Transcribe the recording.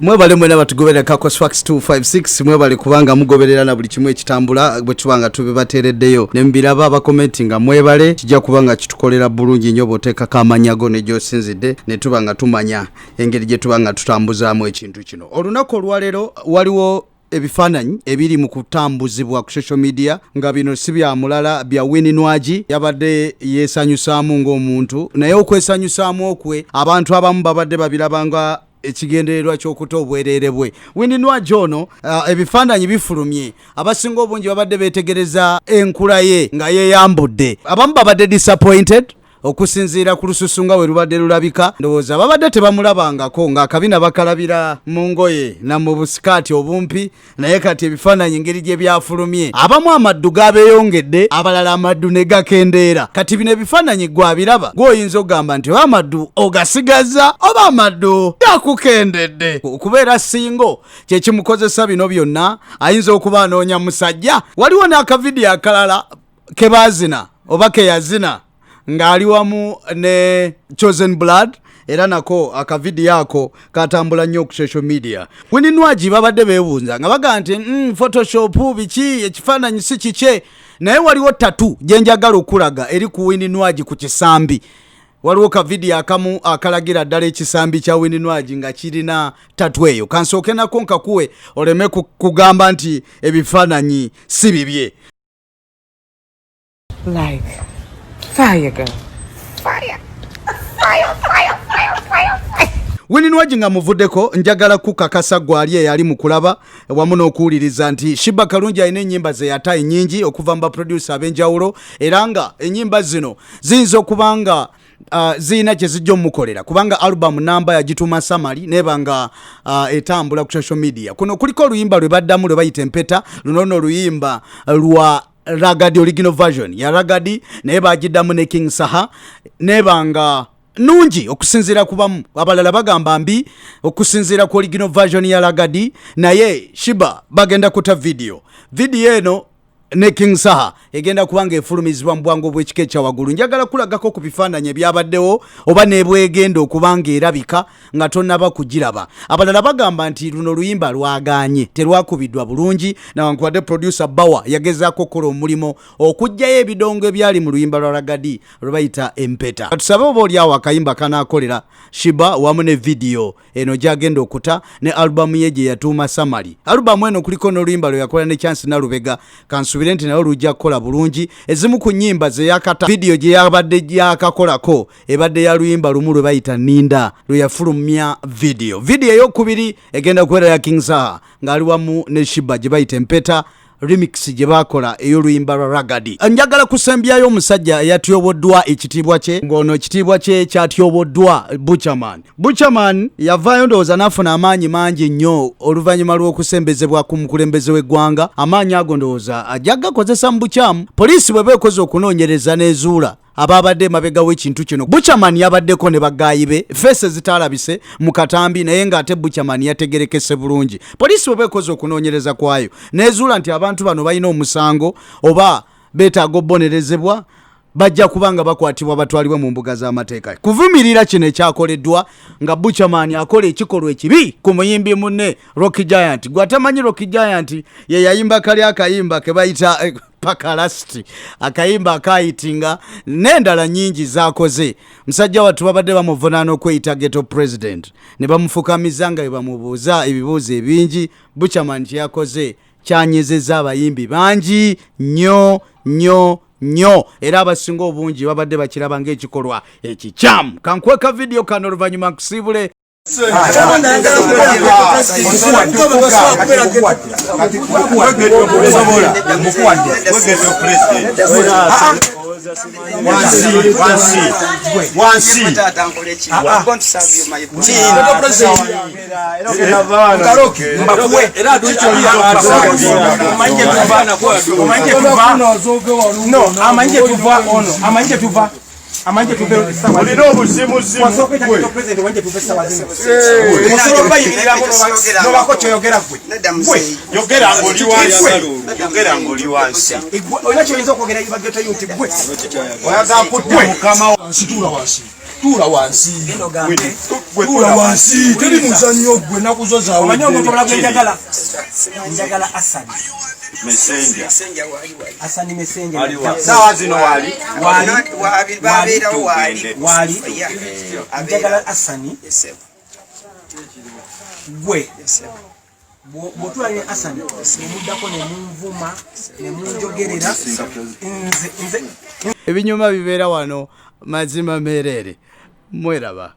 Mwebale mwena batugoberera kako Swax 256 mwebale kubanga mugoberera na buli kimwe kitambula bwe tubanga tubibatereddeyo ne mbiraba aba commentinga mwebale kijja kubanga kitukolera bulungi nnyo boteka kamanyago ne josinzide ne tubanga tumanya engeri gye tubanga tutambuzaamu ekintu kino olunako olwalero waliwo ebifaananyi ebiri mu kutambuzibwa ku social media nga bino si bya mulala bya Winnie Nwagi yabadde yeesanyusaamu ng'omuntu naye okwesanyusaamu okwe abantu abamu babadde babirabanga ekigendererwa ky'okuta obwerere bwe Winnie Nwagi ono ebifaananyi bifulumye abasinga obungi babadde beetegereza enkula ye nga yeyambudde abamu babadde disappointed okusinziira ku lususu nga we lubadde lulabika ndowooza babadde tebamulabangako ng'akabina bakalabira mu ngoye na mu busikaati obumpi naye kati ebifaananyi engeri gye byafulumye abamu amaddu gaabeeyongedde abalala amaddu ne gakendeera kati bino ebifaananyi gwabiraba gw'oyinza okugamba nti oba amaddu ogasigaza oba amaddu gakukendedde okubeera singo kye kimukozesa bino byonna ayinza okuba anoonya musajja waliwo n'akavidiyo akalala ke baazina oba ke yazina ng'ali wamu ne Chosen Blood era nako akavidiyo ako katambula nnyo ku social media. Winnie Nwagi babadde beebuuza nga baga nti Photoshop biki ekifaananyi si kike naye waliwo tatu gye njagala okulaga eri ku Winnie Nwagi ku kisambi. Waliwo kavidiyo akamu akalagira ddala ekisambi kya Winnie Nwagi nga kirina tatu eyo kansooke nako nkakuwe oleme kugamba nti ebifaananyi si bibye. Like fire girl. Fire. Fire, fire, fire, fire. Winnie Nwagi nga muvuddeko njagala kukakasa gwali eyali mu kulaba wamu n'okuwuliriza nti Shiba Kalungi alina ennyimba ze yatayi nnyingi okuva mu baproducer ab'enjawulo era nga ennyimba zino ziyinza okubanga zina kye zijja omukolera kubanga album namba yagituuma Samali neba nga etambula ku social media. Kuno kuliko oluyimba lwe baddamu lwe bayita empeta luno oluyimba lwa Ragadi original version ya Ragadi naye bagiddamu ne King Saha nebanga nungi okusinziira kubamu abalala bagamba mbi okusinziira ku original version ya Ragadi naye Shiba bagenda kuta video eno ne King Saha egenda kubanga efulumizibwa mu bwangu bw'ekika ekya waggulu. Njagala kulagako ku bifaananyi ebyabaddewo oba nebwegenda okubanga erabika nga tonnaba kugiraba. Abalala bagamba nti luno luyimba lwagaanye terwakubiddwa bulungi nawankubadde producer Bawa yagezaako okukola omulimo okuggyayo ebidongo ebyali mu luyimba lwa Ragadi lwe bayita empeta. Tusabe oba oliawo akayimba kanaakolera Shiba wamu ne video eno gyagenda okuta ne albamu ye gye yatuuma Samali. Albamu eno kuliko n'oluyimba lwe yakola ne Chance Nalubega kansubire nti nayo lujja kukola bulungi. Ezimu ku nnyimba ze yakata video gye yabadde gyakakolako ebadde ya luyimba lumu lwe bayita Ninda lwe yafulumya video ey'okubiri egenda kubeera ya King Saha ng'ali wamu ne Shiba gye bayita empeta remix gye bakola ey'oluyimba lwa Ragadi. Njagala kusembyayo omusajja eyatyoboddwa ekitiibwa kye ng'ono ekitiibwa kye kyatyoboddwa Butcherman yavaayo ndowooza n'afuna amaanyi mangi nnyo oluvannyuma lw'okusembezebwa ku mukulembeze w'eggwanga. Amaanyi ago ndowooza ajja gakozesa mu bukyamu poliisi bwe beekoze okunoonyereza n'ezuula ababadde mabega w'ekintu kino. Butcherman yabaddeko ne bagaayi be feese zitaalabise mu katambi naye ng'ate Butcherman yategerekese bulungi. Poliisi bwe beekoze okunoonyereza kwayo n'ezuula nti abantu bano balina omusango oba beetaaga obbonerezebwa bajja kubanga bakwatibwa batwalibwe mu mbuga z'amateeka. Kuvumirira kino ekyakoleddwa nga Butcherman akola ekikolwa ekibi ku muyimbi munne Rocky Giant. Gwatamanyi Rocky Giant ye yayimba kali akayimba ke bayita Pakalasti akayimba akayitinga n'endala nnyingi zaakoze. Musajja wattu babadde bamuvunaana okweyita ghetto president ne bamufukamiza nga bwe bamubuuza ebibuuzo ebingi. Butcherman kyeyakoze kyanyezeza abayimbi bangi nnyo era abasinga obungi babadde bakiraba ng'ekikolwa ekikyamu. Kankweka video kano oluvannyuma nkusiibule. amanje tube sawa olino obuzimu zimu kwe president wanje tube sawa zimu musoro bayirira no bakocho yogera kwe yogera ngoli wansi oyacho yinzo kwogera ibageto yuti kwe oyaza kutte mukama situla wansi Tula wansi. Tula wansi. Teri muzanyo gwe nakuzo zawe. Amanyo mtola njagala. Njagala Asani. Messenger. Asani Messenger. Sawa zino wali. Wali. Njagala Asani. Gwe. Botula ne Asani. Muddako ne munvuma ne munjogerera. Ebinyuma bibeera wano mazima merere. Mweraba.